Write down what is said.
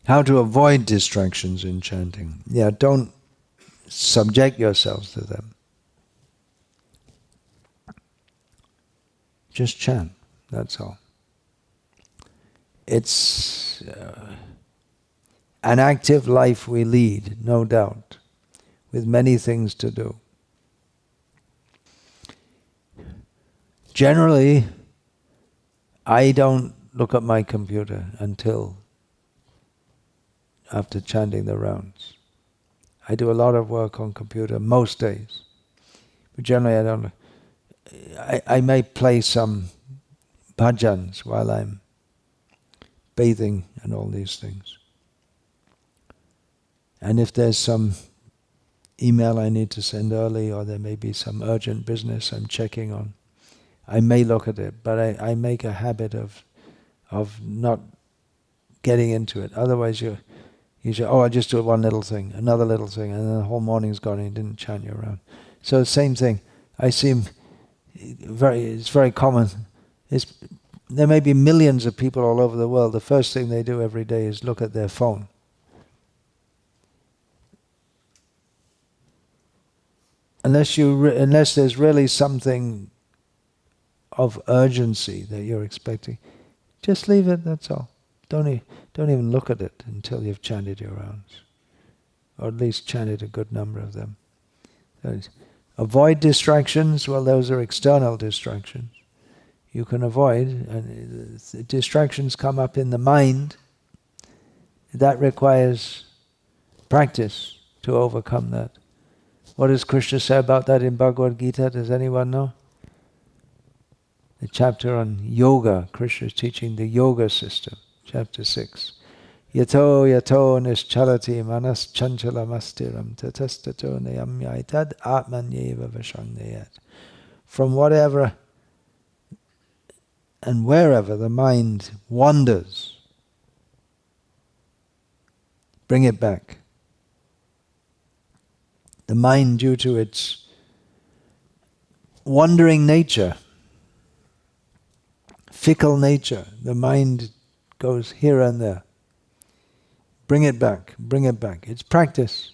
How to avoid distractions in chanting. Yeah, don't subject yourselves to them. Just chant, that's all. It's an active life we lead, no doubt, with many things to do. Generally, I don't look at my computer until after chanting the rounds. I do a lot of work on computer most days. But generally I don't. I may play some bhajans while I'm bathing and all these things. And if there's some email I need to send early, or there may be some urgent business I'm checking on, I may look at it, but I make a habit of not getting into it. Otherwise you say, oh, I just do one little thing, another little thing, and then the whole morning's gone and you didn't chant your round. So same thing. It's very common. There may be millions of people all over the world. The first thing they do every day is look at their phone. Unless there's really something of urgency that you're expecting, just leave it, that's all. Don't even look at it until you've chanted your rounds, or at least chanted a good number of them. Avoid distractions. Well, those are external distractions. You can avoid, and distractions come up in the mind. That requires practice to overcome that. What does Krishna say about that in Bhagavad-gita? Does anyone know? The chapter on yoga. Krishna is teaching the yoga system. Chapter 6. Yato nischalati manas chanchalamasstiram tatastato nayamyaitad atmanyeva vashangnayat. From whatever and wherever the mind wanders, bring it back. The mind, due to its wandering nature, fickle nature, the mind goes here and there. Bring it back, bring it back. It's practice.